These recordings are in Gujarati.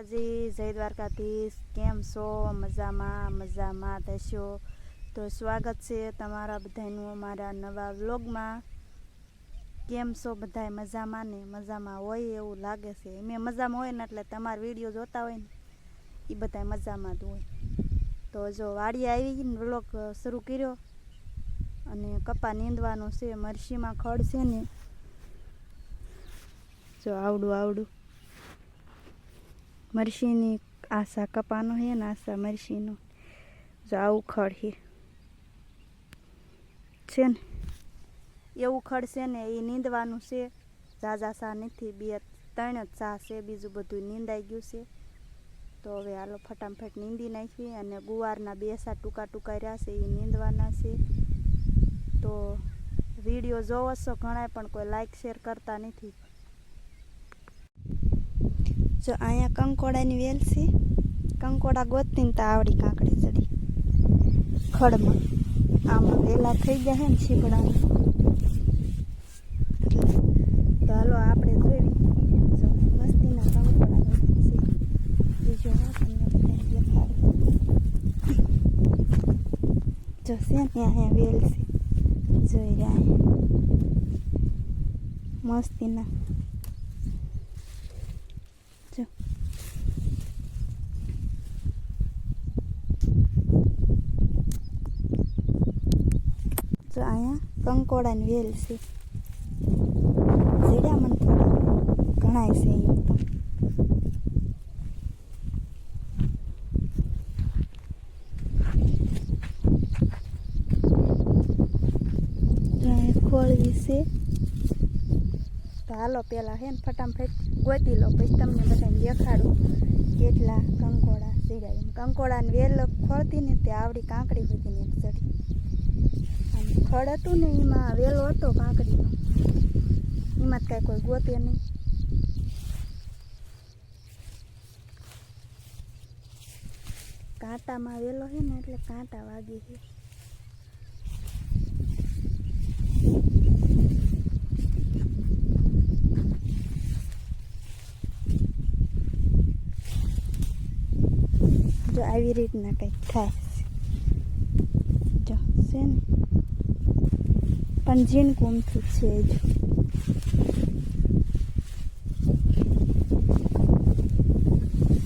જી જય દ્વારકાધીશ, કેમ છો? મજામાં થશો તો સ્વાગત છે તમારા બધાનું અમારા નવા વ્લોગમાં। કેમ છો બધાય? મજામાં ને? મજામાં હોય એવું લાગે છે। મેં મજામાં હોય ને એટલે તમારા વિડીયો જોતા હોય ને એ બધા મજામાં જ હોય। તો જો વાડી આવી ને વ્લોગ શરૂ કર્યો અને કપા નીંદવાનું છે। મરસીમાં ખડ છે ને, જો આવડું મરસીની આશા કપાનો હે ને આશા મરસીનો જો આવું ખડ છે ને, એવું ખડ છે ને એ નીંદવાનું છે। ઝાઝા સા નથી, 2-3 જ સા છે, બીજું બધું નીંદાઈ ગયું છે। તો હવે હાલો ફટાફટ નીંદી નાખી અને ગુવારના 2 સા ટૂંકા રહ્યા છે એ નીંદવાના છે। તો વિડીયો જોવો છો ઘણા પણ કોઈ લાઈક શેર કરતા નથી। જો અહીંયા કંકોડાની વેલ છે, કંકોડા ગોતીને તો આવડી કાંકડી ચડી ખડમાં। આમાં વેલા થઈ ગયા હે ને છીપડામાં, તો હાલો આપણે જોઈ જો મસ્તીના કંકોડા છે। બીજો તમને બધા દેખાડું, જો છે ને અહીંયા વેલ છે, જોઈ રહ્યા મસ્તીના। જો અહીંયા કંકોડાની વેલ છે, ઝીડા મને થોડા ઘણાય છે એમ તો ખોળવી છે। તો હાલો પેલા હે ને ફટાફટ ગોતી લો, પછી તમને બધાને દેખાડું કેટલા કંકોડા ઝીડા એમ। કંકોડાની વેલ ખોળતી ને તે આવડી કાંકડી બધી ને ચડી, ખડ હતું ને એમાં વેલો હતો કાંકડીનો, એમાં જ કાંઈ કોઈ ગોતે નહીં। કાંટામાં વેલો છે ને એટલે કાંટા વાગી છે। જો આવી રીતના કંઈક થાય જો છે ને, પણ ઝીણકુમથી છે જ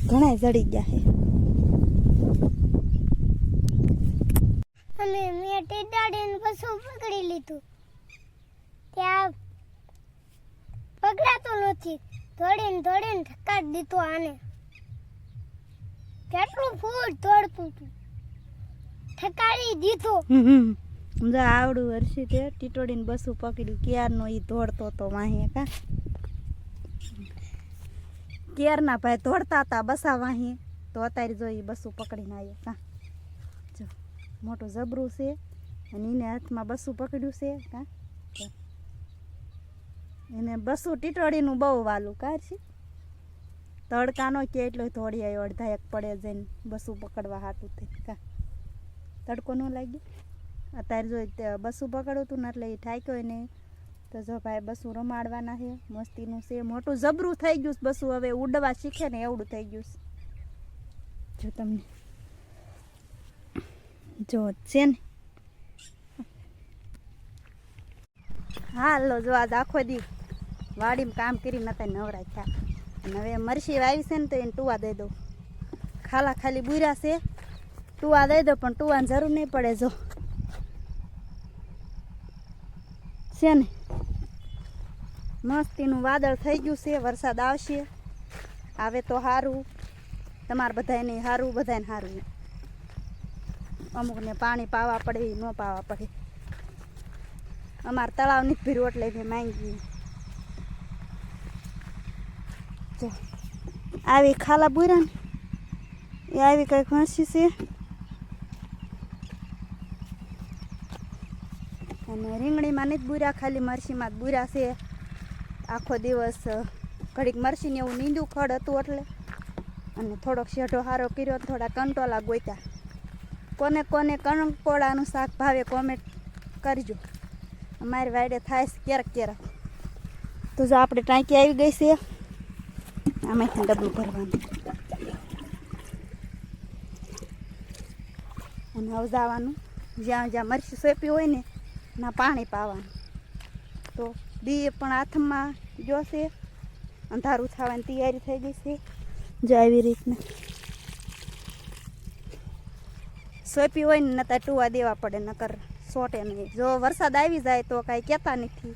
ઘણા જડી ગયા છે। અમે મેં ટીડાડીને પશુ પકડી લીધું, ત્યાં પકડાતું નથી, દોડીને ઠકાડી દીધું આને। કેટલું ફૂટ દોડતું હતું, ઠકાડી દીધું। જો આવડું વર્ષી તે ટીટોડીને બસું પકડ્યું, ક્યારનો ઈ દોડતો હતો વાહે કા, ક્યારના ભાઈ દોડતા હતા બસા વાહે, તો અત્યારે જો ઈ બસું પકડીને આવ્યો કા। જો મોટું જબરું છે અને એને હાથમાં બસું પકડ્યું છે કા, એને બસું ટીટોડીનું બહુ વાલું કા છે। તડકાનો કે એટલો દોડી આવ્યો, અડધા એક પડે જઈને બસું પકડવા હાટું થઈ કા, તડકો ન લાગ્યો। અત્યારે જો બસું પકડવું હતું ને એટલે એ ઠાક્યો નહીં, તો જો ભાઈ બસું રમાડવાના છે, મસ્તીનું છે, મોટું જબરું થઈ ગયું બસું, હવે ઉડવા શીખે ને એવડું થઈ ગયું। જો તમને જો છે ને, હાલો જો આજ આખો દી વાડીમાં કામ કરી નતા નવરા થયા, અને હવે મરસી વાવી છે ને તો એને ટુવા દઈ દઉં, ખાલી બુર્યા છે, ટુવા દઈ દો પણ ટુવાની જરૂર નહીં પડે। જો છે ને મસ્તીનું વાદળ થઈ ગયું છે, વરસાદ આવશે, આવે તો સારું, તમારે બધાને સારું, બધાને સારું। અમુકને પાણી પાવા પડે ન પાવા પડે, અમારે તળાવ નથી ભર્યું એટલે મેં માંગી। જો આવી ખાલા બુરા ને એ આવી કંઈક ઘસી છે, અને રીંગણીમાં નથી બુર્યા, ખાલી મરસીમાં જ બુર્યા છે। આખો દિવસ ઘડીક મરસીને એવું નીંદું ખડ હતું એટલે, અને થોડોક શેઢો સારો કર્યો, થોડા કંટોલા ગોત્યા। કોને કંકોડાનું શાક ભાવે કોમેન્ટ કરજો, અમારી વાડે થાય છે ક્યારેક। તો જો આપણે ટાંકી આવી ગઈ છે, આમાંથી ડબલું ભરવાનું। અને હવે જવાનું જ્યાં જ્યાં મરચી સોંપી હોય ને ના પાણી પાવાનું. તો દી પણ હાથમાં જોશે, અંધારું થવાની તૈયારી થઈ ગઈ છે. જો આવી રીતના સોંપી હોય ને નતા ટુવા દેવા પડે, નકર સોટે નહીં. જો વરસાદ આવી જાય તો કાંઈ કહેતા નથી.